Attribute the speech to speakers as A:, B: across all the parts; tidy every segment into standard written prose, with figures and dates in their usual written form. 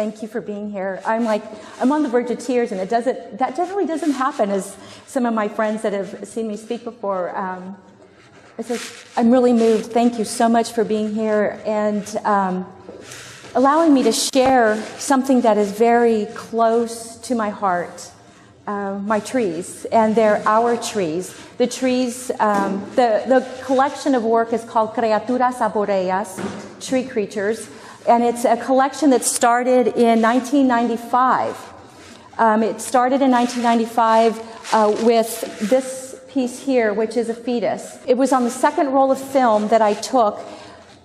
A: Thank you for being here. I'm on the verge of tears, and that generally doesn't happen, as some of my friends that have seen me speak before. I'm really moved. Thank you so much for being here and allowing me to share something that is very close to my heart. My trees, and they're our trees. The trees, the collection of work is called Creaturas Abóreas Tree Creatures, and it's a collection that started in 1995. It started in 1995 with this piece here, which is a fetus. It was on the second roll of film that I took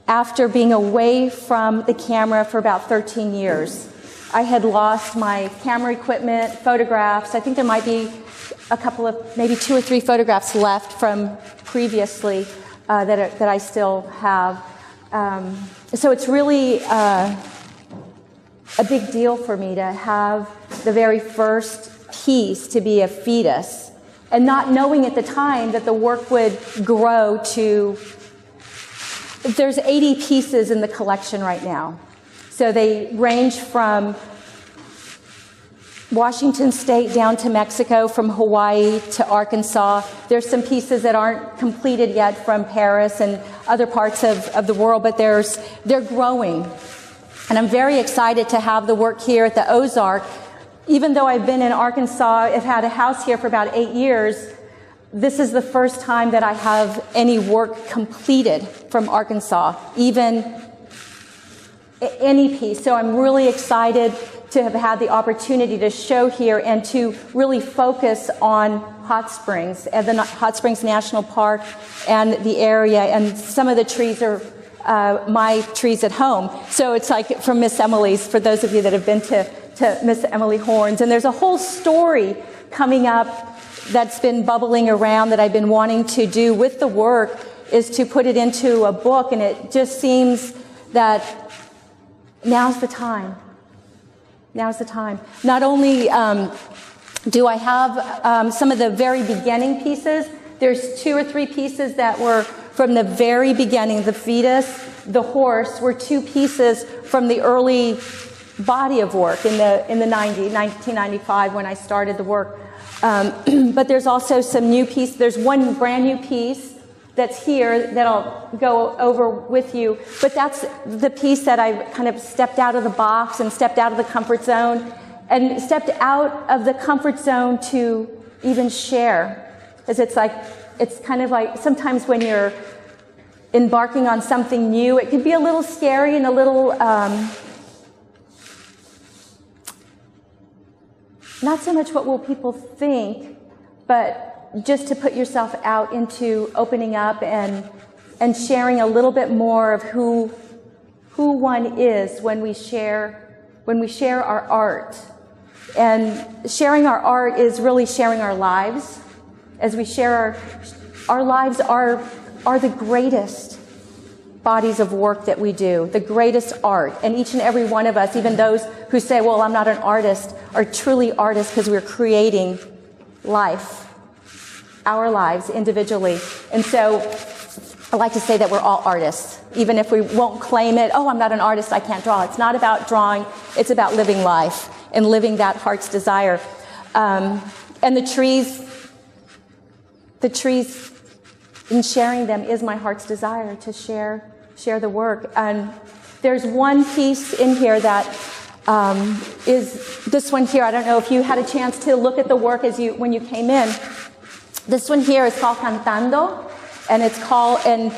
A: after being away from the camera for about 13 years. I had lost my camera equipment, photographs. I think there might be a couple of, maybe 2 or 3 photographs left from previously that I still have. So it's really a big deal for me to have the very first piece to be a fetus, and not knowing at the time that the work would grow to, there's 80 pieces in the collection right now. So they range from Washington State down to Mexico, from Hawaii to Arkansas. There's some pieces that aren't completed yet from Paris and other parts of the world, but they're growing. And I'm very excited to have the work here at the Ozark. Even though I've been in Arkansas, I've had a house here for about 8 years, this is the first time that I have any work completed from Arkansas, even any piece. So I'm really excited to have had the opportunity to show here and to really focus on Hot Springs and the Hot Springs National Park and the area. And some of the trees are my trees at home. So it's like from Miss Emily's, for those of you that have been to Miss Emily Horn's. And there's a whole story coming up that's been bubbling around that I've been wanting to do with the work, is to put it into a book. And it just seems that now's the time. Now's the time. Not only do I have some of the very beginning pieces, there's 2 or 3 pieces that were from the very beginning. The fetus, the horse were 2 pieces from the early body of work in the 1995 when I started the work. But there's also some new pieces. There's one brand new piece that's here that I'll go over with you. But that's the piece that I kind of stepped out of the box and stepped out of the comfort zone and stepped out of the comfort zone to even share. Because it's kind of like sometimes when you're embarking on something new, it can be a little scary and a little, not so much what will people think, but just to put yourself out into opening up and sharing a little bit more of who one is when we share our art. And sharing our art is really sharing our lives. As we share our lives are the greatest bodies of work that we do, the greatest art. And each and every one of us, even those who say, well, I'm not an artist, are truly artists because we're creating life. Our lives individually. And so I like to say that we're all artists, even if we won't claim it. Oh, I'm not an artist, I can't draw. It's not about drawing, it's about living life and living that heart's desire. And the trees, in sharing them is my heart's desire to share the work. And there's one piece in here that is this one here. I don't know if you had a chance to look at the work when you came in. This one here is called Cantando, and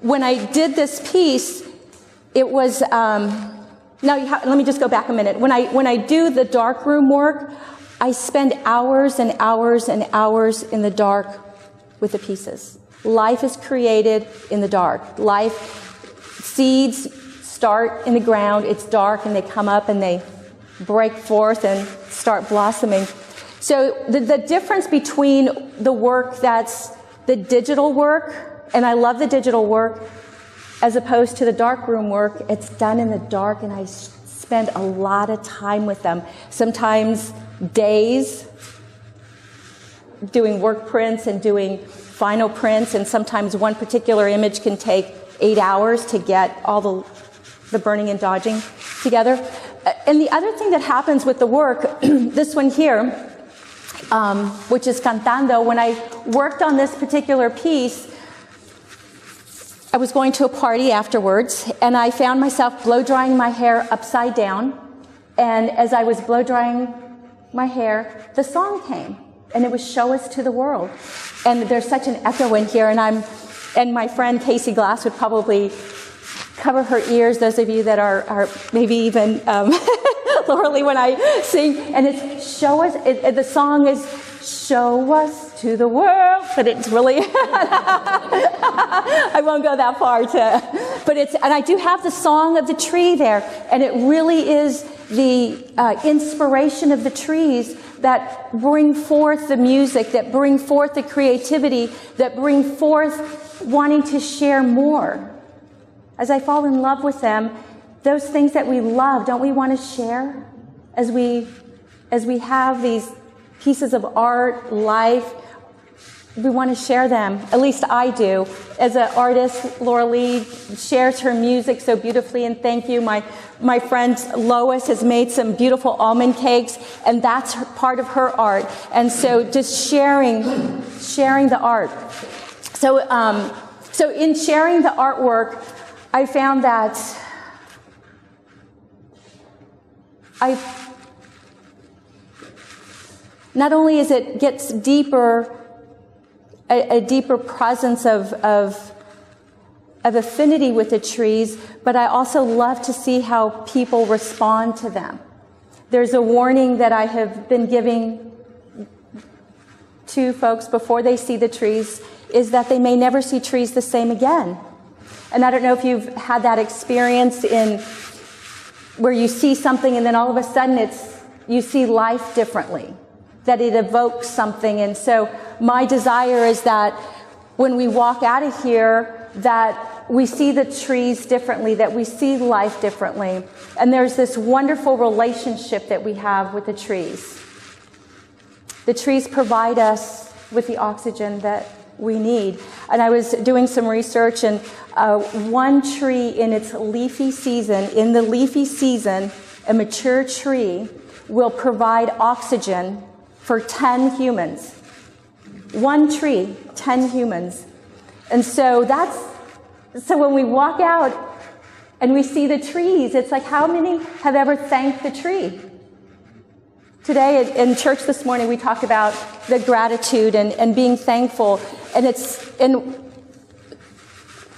A: when I did this piece, it was, let me just go back a minute. When I do the darkroom work, I spend hours and hours and hours in the dark with the pieces. Life is created in the dark. Seeds start in the ground, it's dark, and they come up and they break forth and start blossoming. So the difference between the work that's the digital work, and I love the digital work, as opposed to the darkroom work, it's done in the dark, and I spend a lot of time with them. Sometimes days doing work prints and doing final prints, and sometimes one particular image can take 8 hours to get all the burning and dodging together. And the other thing that happens with the work, this one here, which is Cantando, when I worked on this particular piece, I was going to a party afterwards, and I found myself blow-drying my hair upside down. And as I was blow-drying my hair, the song came, and it was Show Us to the World. And there's such an echo in here, and my friend Casey Glass would probably cover her ears, those of you that are maybe even Laura Lee when I sing, and it's Show Us, the song is Show Us to the World, but it's really, I won't go that far and I do have the song of the tree there, and it really is the inspiration of the trees that bring forth the music, that bring forth the creativity, that bring forth wanting to share more. As I fall in love with them, those things that we love, don't we want to share? As we have these pieces of art, life, we want to share them. At least I do. As an artist, Laura Lee shares her music so beautifully, and thank you. My friend Lois has made some beautiful almond cakes, and that's part of her art. And so just sharing the art. So in sharing the artwork, I found that not only as it gets deeper, a deeper presence of affinity with the trees, but I also love to see how people respond to them. There's a warning that I have been giving to folks before they see the trees, is that they may never see trees the same again. And I don't know if you've had that experience in where you see something and then all of a sudden you see life differently, that it evokes something. And so my desire is that when we walk out of here, that we see the trees differently, that we see life differently. And there's this wonderful relationship that we have with the trees. The trees provide us with the oxygen that we need. And I was doing some research, and one tree in its leafy season, a mature tree will provide oxygen for 10 humans. One tree, 10 humans. And so when we walk out and we see the trees, it's like, how many have ever thanked the tree? Today in church this morning, we talked about the gratitude and being thankful. And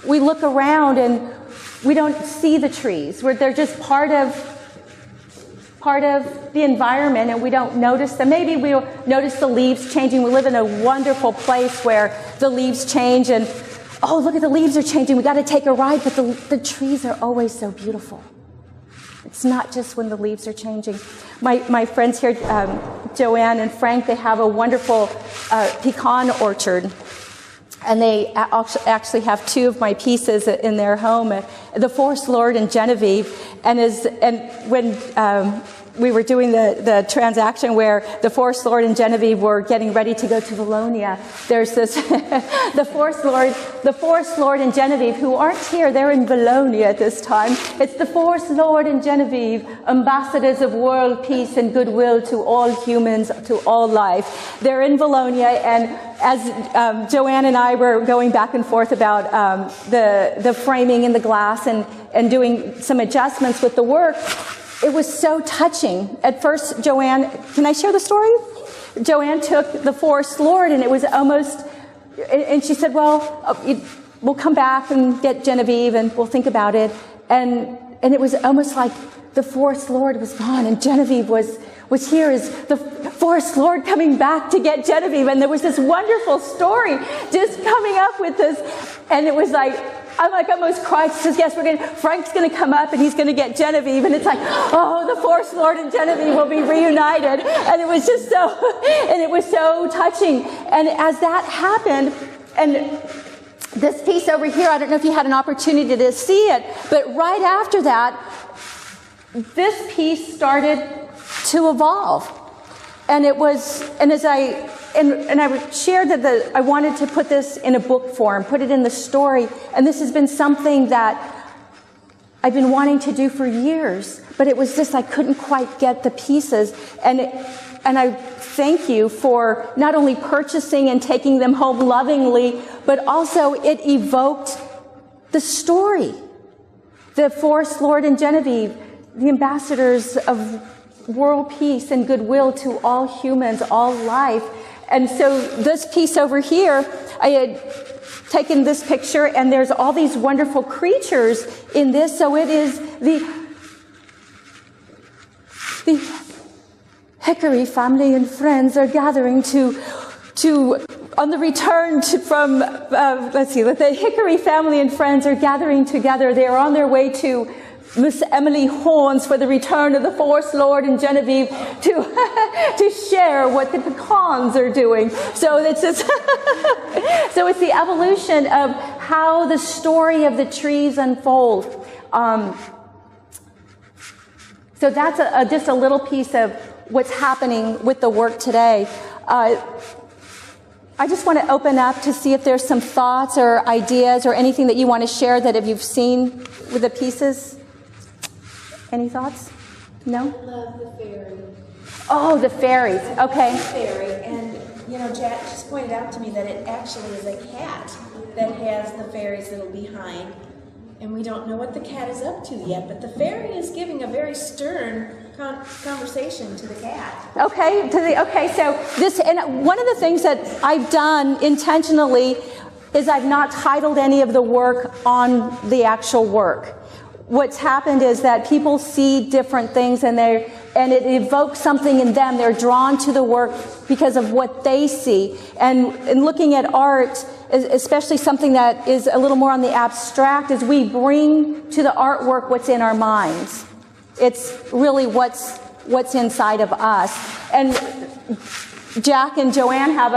A: we look around and we don't see the trees. They're just part of the environment, and we don't notice them. Maybe we'll notice the leaves changing. We live in a wonderful place where the leaves change, and oh, look at the leaves are changing. We got to take a ride, but the trees are always so beautiful. It's not just when the leaves are changing. My friends here, Joanne and Frank, they have a wonderful pecan orchard. And they actually have two of my pieces in their home, the Forest Lord and Genevieve. And when we were doing the transaction where the Forest Lord and Genevieve were getting ready to go to Valonia, there's this the Forest Lord and Genevieve, who aren't here, they're in Valonia at this time. It's the Forest Lord and Genevieve, ambassadors of world peace and goodwill to all humans, to all life. They're in Valonia, and as Joanne and I were going back and forth about the framing and the glass and doing some adjustments with the work, it was so touching. At first, Joanne, can I share the story? Joanne took the Forest Lord, and it was almost, and she said, well, we'll come back and get Genevieve, and we'll think about it. And it was almost like the Forest Lord was gone, and Genevieve was here as the Forest Lord coming back to get Genevieve. And there was this wonderful story just coming up with this. And it was like, I'm like almost cried. She says, yes, Frank's going to come up and he's going to get Genevieve. And it's like, oh, the Forest Lord and Genevieve will be reunited. And it was just so touching. And as that happened, and this piece over here, I don't know if you had an opportunity to see it, but right after that, this piece started to evolve. And it was, and as I shared that I wanted to put this in a book form, put it in the story, and this has been something that I've been wanting to do for years, but it was just I couldn't quite get the pieces. And I thank you for not only purchasing and taking them home lovingly, but also it evoked the story. The Forest Lord and Genevieve, the ambassadors of world peace and goodwill to all humans, all life. And so this piece over here, I had taken this picture, and there's all these wonderful creatures in this. So it is the Hickory family and friends are gathering on the return from, the Hickory family and friends are gathering together. They are on their way to Miss Emily Horns for the return of the Forest Lord and Genevieve to share what the pecans are doing. So it's just so it's the evolution of how the story of the trees unfold. So that's just a little piece of what's happening with the work today. I just want to open up to see if there's some thoughts or ideas or anything that you want to share that you've seen with the pieces. Any thoughts? No?
B: I love the fairy.
A: Oh, the fairies. Okay.
B: The fairy. And, Jack just pointed out to me that it actually is a cat that has the fairies little behind. And we don't know what the cat is up to yet, but the fairy is giving a very stern conversation to the cat.
A: Okay. So this, and one of the things that I've done intentionally is I've not titled any of the work on the actual work. What's happened is that people see different things and it evokes something in them. They're drawn to the work because of what they see. And in looking at art, especially something that is a little more on the abstract, is we bring to the artwork what's in our minds. It's really what's inside of us. And Jack and Joanne have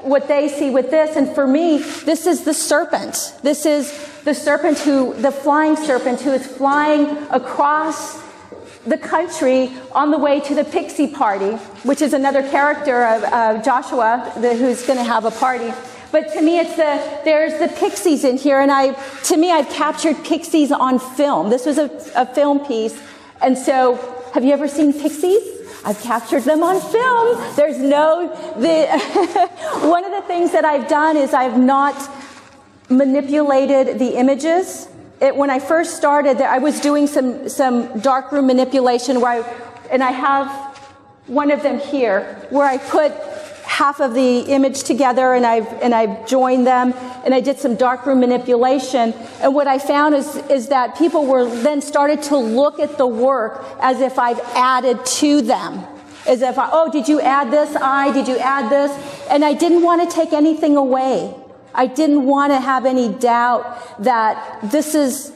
A: what they see with this. And for me, this is the serpent. This is the serpent the flying serpent who is flying across the country on the way to the pixie party, which is another character of Joshua who's going to have a party. But to me, there's the pixies in here, and I've captured pixies on film. This was a film piece, and so have you ever seen pixies? I've captured them on film. One of the things that I've done is I've not manipulated the images. When I first started, I was doing some darkroom manipulation I have one of them here where I put half of the image together and I've joined them, and I did some darkroom manipulation. And what I found is that people were then started to look at the work as if I've added to them. As if, did you add this? Did you add this? And I didn't want to take anything away. I didn't want to have any doubt that this is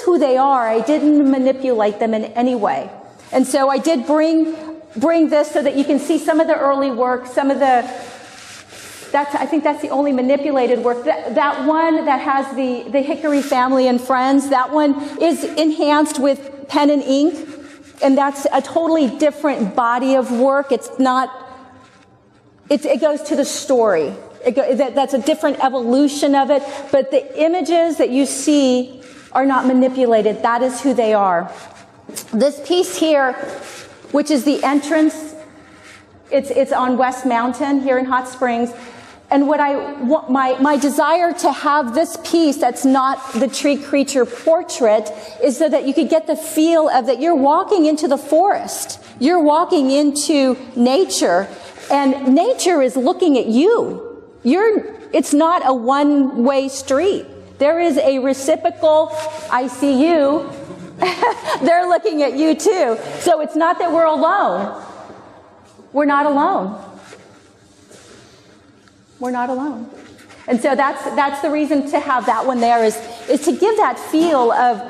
A: who they are. I didn't manipulate them in any way. And so I did bring this so that you can see some of the early work, I think that's the only manipulated work. That one that has the Hickory family and friends, that one is enhanced with pen and ink. And that's a totally different body of work. It goes to the story. That's a different evolution of it. But the images that you see are not manipulated. That is who they are. This piece here, which is the entrance, it's on West Mountain here in Hot Springs. And what my desire to have this piece that's not the tree creature portrait is so that you could get the feel of that you're walking into the forest. You're walking into nature, and nature is looking at you. It's not a one-way street. There is a reciprocal, I see you. They're looking at you too. So it's not that we're alone. We're not alone. We're not alone. And so that's the reason to have that one there is to give that feel of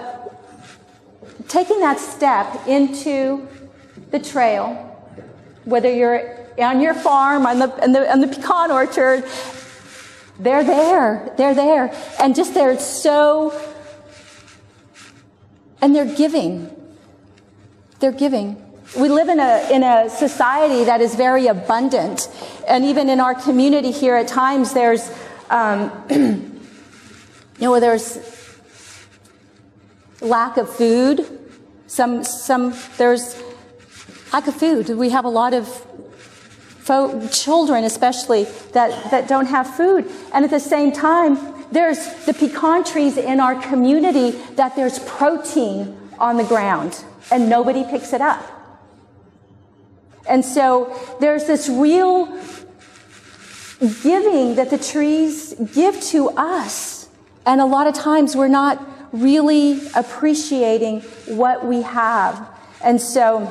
A: taking that step into the trail, whether you're on your farm, on the pecan orchard, they're there. And just they're so, and they're giving. We live in a society that is very abundant, and even in our community here, at times there's lack of food. There's lack of food. We have a lot of children especially that don't have food. And at the same time, there's the pecan trees in our community that there's protein on the ground and nobody picks it up. And so there's this real giving that the trees give to us. And a lot of times we're not really appreciating what we have. And so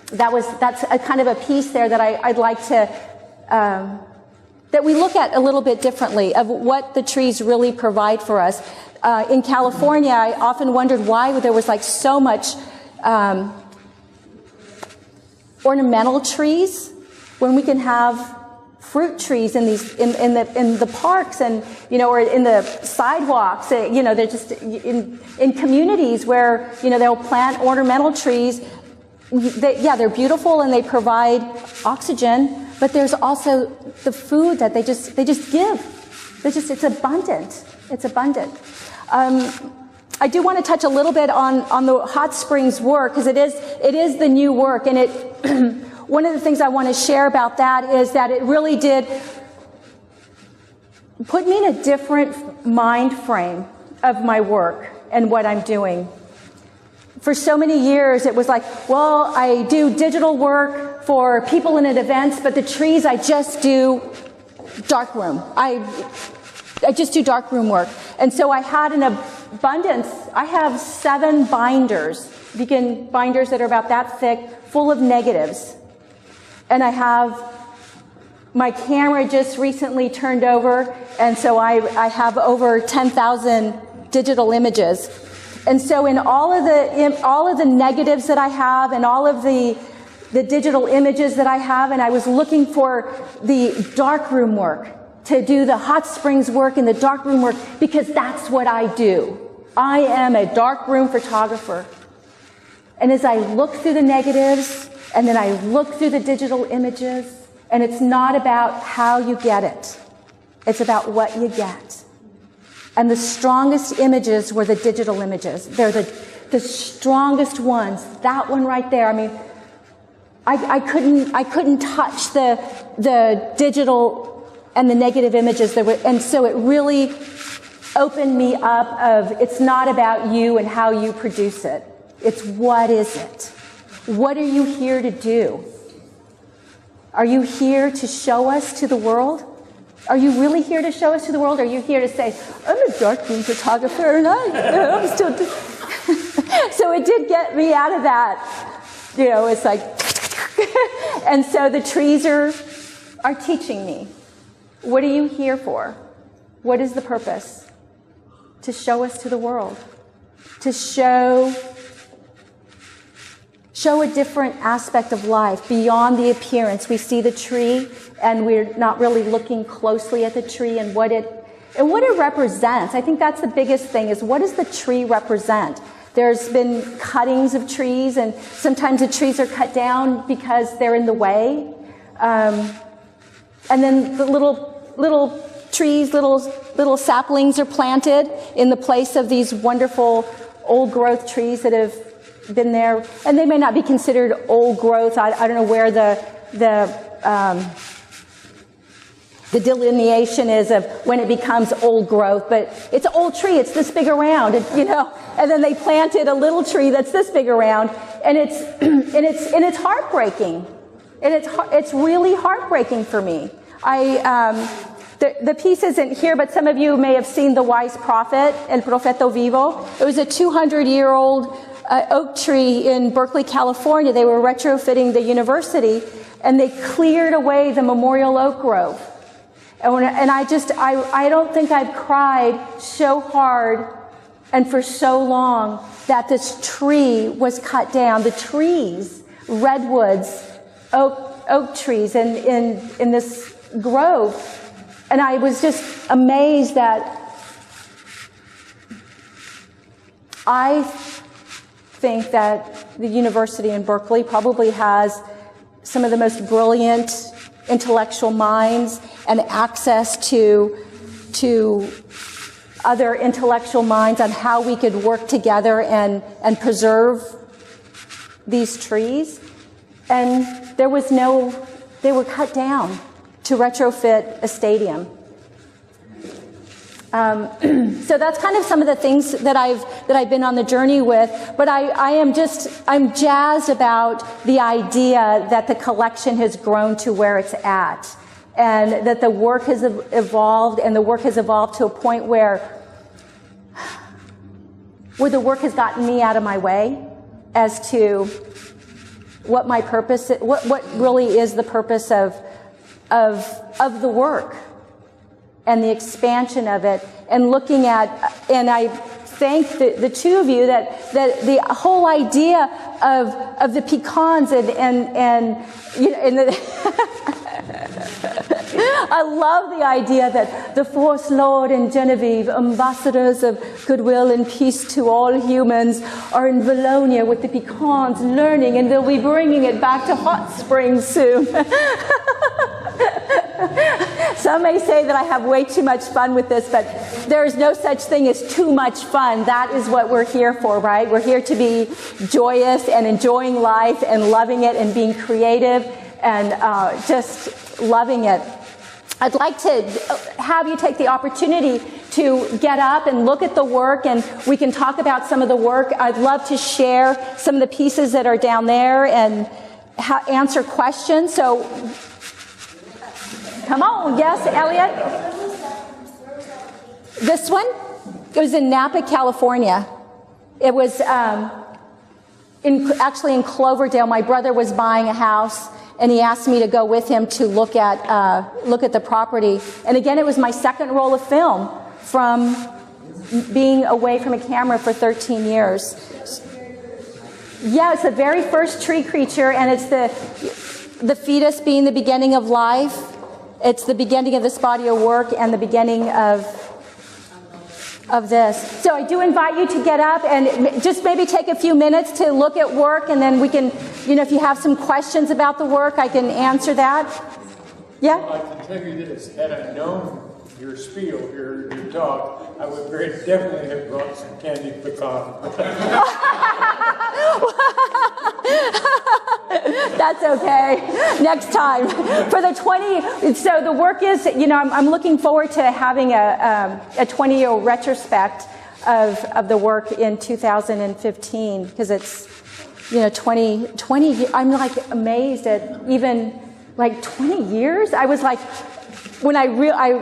A: that's a kind of a piece there that I'd like to, that we look at a little bit differently of what the trees really provide for us. In California, I often wondered why there was like so much ornamental trees when we can have fruit trees in these in the parks and or in the sidewalks. They're just in communities where they'll plant ornamental trees. They're beautiful and they provide oxygen, but there's also the food that they just give. It's abundant. It's abundant. I do want to touch a little bit on the hot springs work, because it is the new work, and one of the things I want to share about that is that it really did put me in a different mind frame of my work and what I'm doing. For so many years, it was like, well, I do digital work for people in events, but the trees, I just do darkroom. I just do darkroom work. And so I had an abundance. I have 7 binders, binders that are about that thick, full of negatives. And I have my camera just recently turned over, and so I have over 10,000 digital images. And so in all of the negatives that I have and all of the digital images that I have, and I was looking for the darkroom work, to do the hot springs work and the darkroom work, because that's what I do. I am a darkroom photographer. And as I look through the negatives, and then I look through the digital images, and it's not about how you get it. It's about what you get. And the strongest images were the digital images. They're the strongest ones. That one right there. I mean, I couldn't touch the digital and the negative images that were, and so it really opened me up of, it's not about you and how you produce it. It's what is it? What are you here to do? Are you here to show us to the world? Are you really here to show us to the world? Or are you here to say, I'm a darkroom photographer and I'm still So it did get me out of that. It's like, and so the trees are teaching me. What are you here for? What is the purpose? To show us to the world. To show a different aspect of life beyond the appearance. We see the tree and we're not really looking closely at the tree and what it represents. I think that's the biggest thing, is what does the tree represent? There's been cuttings of trees, and sometimes the trees are cut down because they're in the way. And then the little trees, little saplings are planted in the place of these wonderful old growth trees that have been there. And they may not be considered old growth. I don't know where the delineation is of when it becomes old growth, but it's an old tree. It's this big around, and then they planted a little tree that's this big around, and it's heartbreaking. And it's really heartbreaking for me. The piece isn't here, but some of you may have seen The Wise Prophet, El Profeto Vivo. It was a 200-year-old oak tree in Berkeley, California. They were retrofitting the university, and they cleared away the memorial oak grove. And I don't think I've cried so hard and for so long that this tree was cut down. The trees, redwoods, oak trees in this grove. And I was just amazed that I think that the university in Berkeley probably has some of the most brilliant intellectual minds and access to other intellectual minds on how we could work together and preserve these trees. And they were cut down to retrofit a stadium. So that's kind of some of the things that I've been on the journey with. But I'm jazzed about the idea that the collection has grown to where it's at, and that the work has evolved, and the work has evolved to a point where the work has gotten me out of my way as to what my purpose, what really is the purpose of the work and the expansion of it, and looking at, and I thank the two of you that the whole idea of the pecans and you know, and I love the idea that the Force Lord and Genevieve, ambassadors of goodwill and peace to all humans, are in Bologna with the pecans learning, and they'll be bringing it back to Hot Springs soon. Some may say that I have way too much fun with this, but there is no such thing as too much fun. That is what we're here for, right? We're here to be joyous and enjoying life and loving it and being creative and just loving it. I'd like to have you take the opportunity to get up and look at the work, and we can talk about some of the work. I'd love to share some of the pieces that are down there and answer questions. So come on. Yes, Elliot? This one? It was in Napa, California. It was actually in Cloverdale. My brother was buying a house, and he asked me to go with him to look at the property. And again, it was my second roll of film from being away from a camera for 13 years. Yeah, it's the very first tree creature, and it's the fetus being the beginning of life. It's the beginning of this body of work and the beginning of this. So I do invite you to get up and just maybe take a few minutes to look at work, and then we can, you know, if you have some questions about the work, I can answer that. Yeah?
C: Well, I can tell you this, had I known your spiel, your talk, I would very definitely have brought some candied pecan.
A: That's okay. Next time. For the 20, so the work is, you know, I'm looking forward to having a 20-year retrospect of the work in 2015, because it's, you know, 20, I'm like amazed at even like 20 years. I was like, when I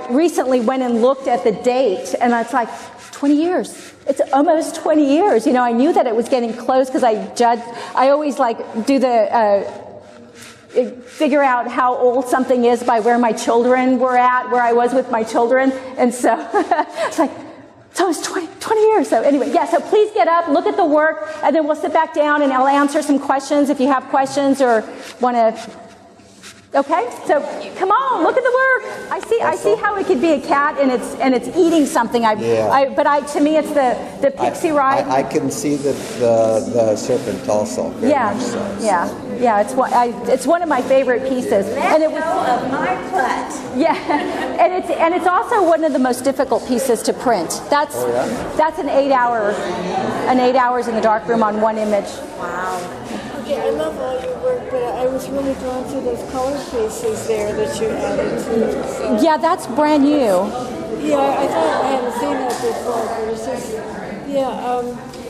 A: recently went and looked at the date, and it's like 20 years. It's almost 20 years. You know, I knew that it was getting close because I always like do figure out how old something is by where my children were at, where I was with my children. And so it's like, it's almost 20 years. So anyway, yeah, so please get up, look at the work, and then we'll sit back down and I'll answer some questions if you have questions or want to. Okay, so come on, look at the work. I see how it could be a cat and it's eating something. But to me, it's the pixie ride.
D: I can see the serpent also. Very much so.
A: Yeah. It's one of my favorite pieces.
B: And it was of my butt.
A: Yeah, and it's also one of the most difficult pieces to print. That's an 8 hours in the darkroom on one image.
B: Wow.
E: Okay, I love all your work, but I was really drawn to those color pieces there that you added to. So.
A: Yeah, that's brand new.
E: Yeah, I thought I hadn't seen that before, but it's just,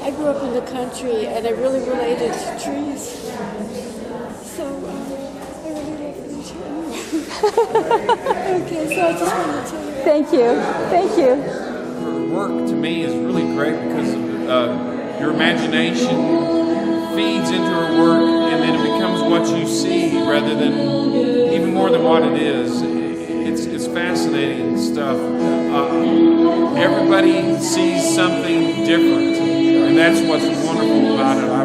E: I grew up in the country and I really related to trees. So I really love them too. Okay, so I just wanted to tell you.
A: Thank you.
F: Her work to me is really great because your imagination feeds into her work, and then it becomes what you see rather than even more than what it is. It's fascinating stuff. Everybody sees something different, and that's what's wonderful about it. I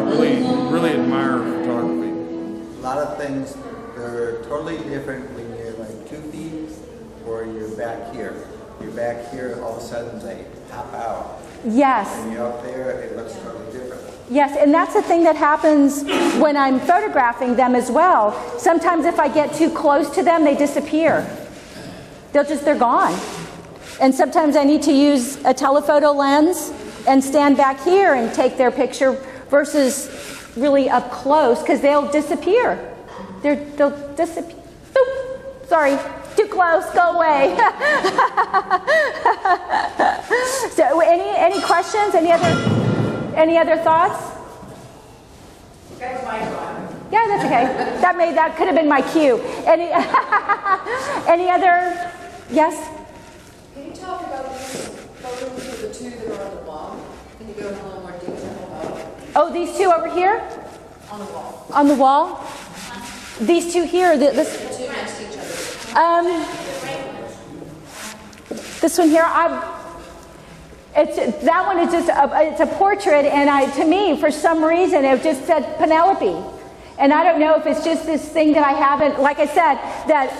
F: really admire photography.
D: A lot of things are totally different when you're like 2 feet or you're back here. You're back here, all of a sudden they pop out.
A: Yes.
D: And you're up there, it looks totally different.
A: Yes, and that's the thing that happens when I'm photographing them as well. Sometimes if I get too close to them, they disappear. They're gone. And sometimes I need to use a telephoto lens and stand back here and take their picture versus really up close, because they'll disappear. They'll disappear. Boop. Sorry, too close, go away. So any questions? Any other thoughts?
G: That was my one.
A: Yeah, that's okay. That could have been my cue. Any other? Yes?
G: Can you talk about these photos of the two that are on the wall? Can you go into a little more detail about
A: Oh, these two over here?
G: on the wall?
A: On the wall? These two here, this
G: The two next to each other.
A: this one here, that one is just it's a portrait, and to me, for some reason, it just said Penelope. And I don't know if it's just this thing that I haven't, like I said, that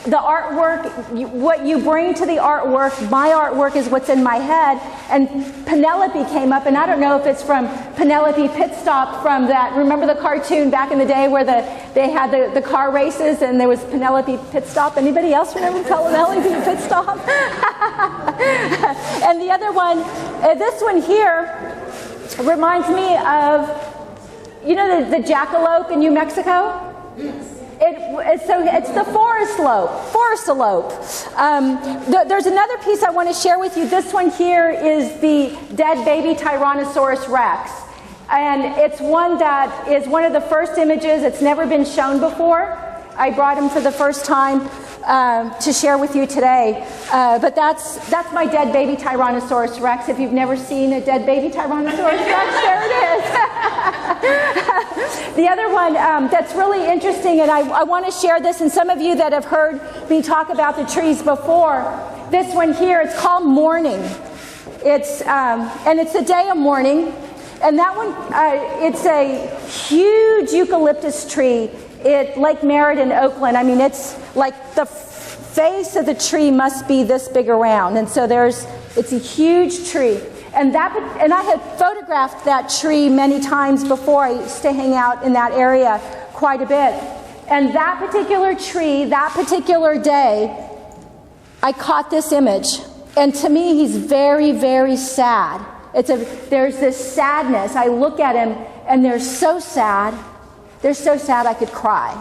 A: the artwork, what you bring to the artwork, my artwork is what's in my head, and Penelope came up, and I don't know if it's from Penelope Pitstop from that, remember the cartoon back in the day where they had the car races and there was Penelope Pitstop? Anybody else remember Penelope Pitstop? And the other one, this one here, reminds me of, you know, the jackalope in New Mexico? It's the forest slope. There's another piece I want to share with you. This one here is the dead baby Tyrannosaurus Rex. And it's one that is one of the first images. It's never been shown before. I brought him for the first time to share with you today. But that's my dead baby Tyrannosaurus Rex. If you've never seen a dead baby Tyrannosaurus Rex, there it is. The other one that's really interesting, and I want to share this, and some of you that have heard me talk about the trees before, this one here, it's called Mourning. And it's the day of mourning. And that one, it's a huge eucalyptus tree at Lake Merritt in Oakland. I mean, it's like the face of the tree must be this big around. And so it's a huge tree. And I had photographed that tree many times before. I used to hang out in that area quite a bit. And that particular tree, that particular day, I caught this image. And to me, he's very, very sad. There's this sadness. I look at him, and they're so sad. They're so sad I could cry.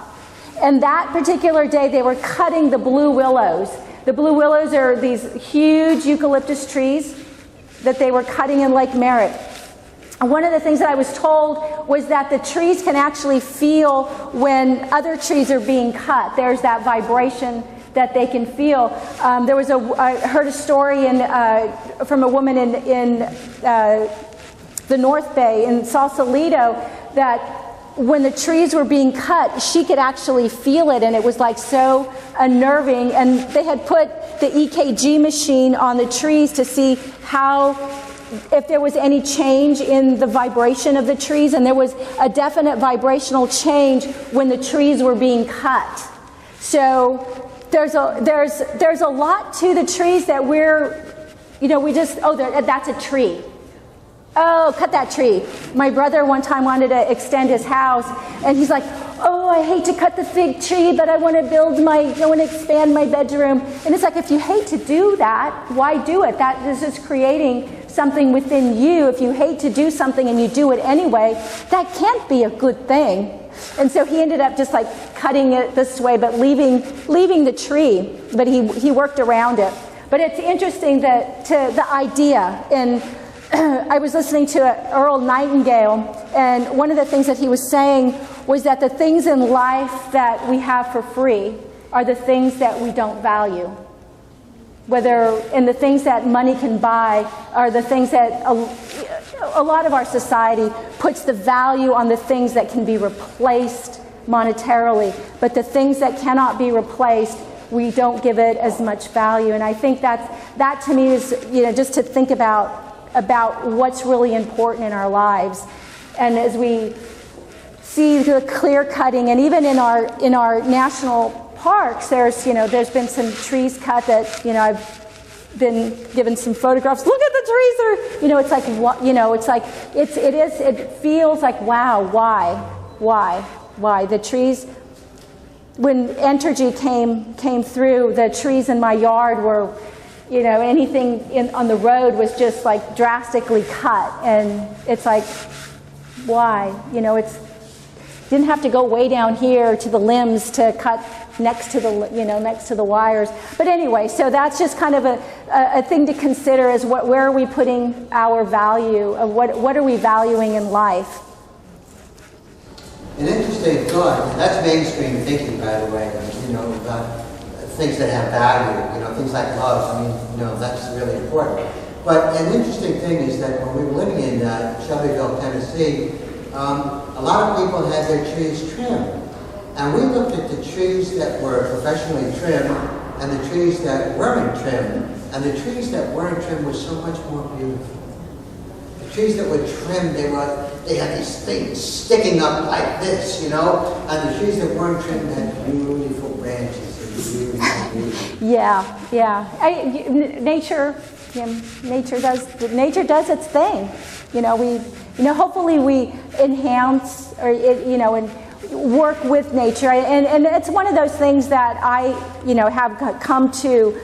A: And that particular day, they were cutting the blue willows. The blue willows are these huge eucalyptus trees that they were cutting in Lake Merritt. And one of the things that I was told was that the trees can actually feel when other trees are being cut. There's that vibration that they can feel. I heard a story from a woman in the North Bay in Sausalito that when the trees were being cut, she could actually feel it, and it was like so unnerving. And they had put the EKG machine on the trees to see if there was any change in the vibration of the trees, and there was a definite vibrational change when the trees were being cut. So there's a lot to the trees that that's a tree. Oh, cut that tree. My brother one time wanted to extend his house, and he's like, oh, I hate to cut the fig tree, but I want to expand my bedroom. And it's like, if you hate to do that, why do it? That is just creating something within you. If you hate to do something and you do it anyway, that can't be a good thing. And so he ended up just like cutting it this way, but leaving the tree. But he worked around it. But it's interesting the idea. And I was listening to Earl Nightingale, and one of the things that he was saying was that the things in life that we have for free are the things that we don't value. And the things that money can buy are the things that a lot of our society puts the value on the things that can be replaced monetarily. But the things that cannot be replaced, we don't give it as much value. And I think that to me is, just to think about what's really important in our lives. And as we see the clear cutting, and even in our national parks, there's been some trees cut that I've been given some photographs. Look at the trees! It's like it feels like, wow, why the trees. When Entergy came through, the trees in my yard were you know, anything on the road was just like drastically cut, and it's like, why? You know, it's didn't have to go way down here to the limbs to cut next to the, you know, next to the wires. But anyway, so that's just kind of a thing to consider, is where are we putting our value of what are we valuing in life?
H: An interesting thought, and that's mainstream thinking, by the way, you know, about things that have value, you know, things like love. I mean, you know, that's really important. But an interesting thing is that when we were living in Shelbyville, Tennessee, a lot of people had their trees trimmed. And we looked at the trees that were professionally trimmed and the trees that weren't trimmed. And the trees that weren't trimmed were so much more beautiful. The trees that were trimmed, they had these things sticking up like this, you know? And the trees that weren't trimmed had beautiful branches.
A: Yeah, yeah. Nature does its thing. You know, hopefully we enhance or and work with nature, and it's one of those things that I have come to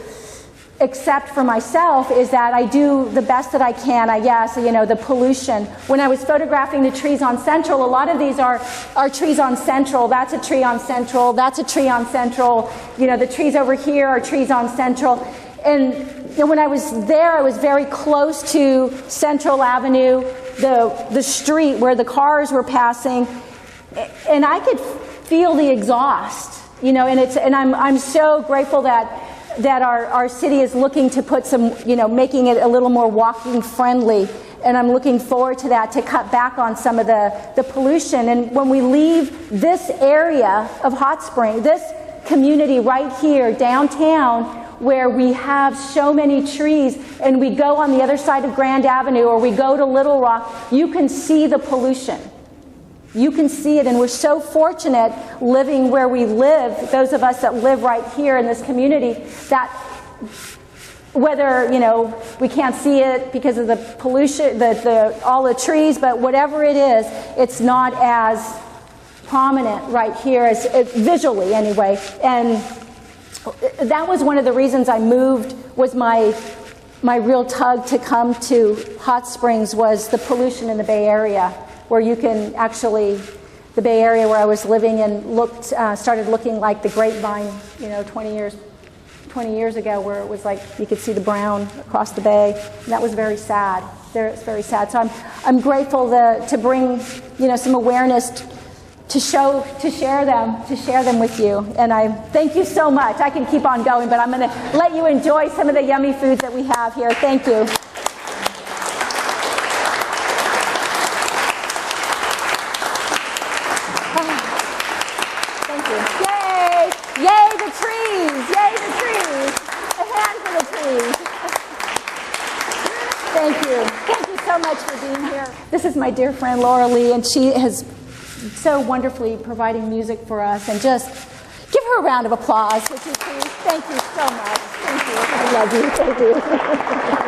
A: accept for myself, is that I do the best that I can, I guess. The pollution. When I was photographing the trees on Central, a lot of these are trees on Central. That's a tree on Central. That's a tree on Central. The trees over here are trees on Central. And when I was there, I was very close to Central Avenue, the street where the cars were passing, and I could feel the exhaust. And I'm so grateful that our city is looking to put some, making it a little more walking friendly. And I'm looking forward to that, to cut back on some of the pollution. And when we leave this area of Hot Spring, this community right here downtown, where we have so many trees, and we go on the other side of Grand Avenue, or we go to Little Rock, you can see the pollution. You can see it, and we're so fortunate living where we live, those of us that live right here in this community, that whether, we can't see it because of the pollution, all the trees, but whatever it is, it's not as prominent right here, as visually anyway. And that was one of the reasons I moved, was my real tug to come to Hot Springs, was the pollution in the Bay Area, where you can actually, the Bay Area where I was living and started looking like the Grapevine, 20 years ago, where it was like you could see the brown across the bay. And that was very sad. It's very sad. So I'm grateful to bring, some awareness to share them with you. And I thank you so much. I can keep on going, but I'm going to let you enjoy some of the yummy foods that we have here. Thank you. Thank you. Yay! Yay, the trees! Yay, the trees! A hand for the trees. Thank you. Thank you so much for being here. This is my dear friend Laura Lee, and she has so wonderfully providing music for us, and just give her a round of applause, would you please? Thank you so much. Thank you. I love you. Thank you.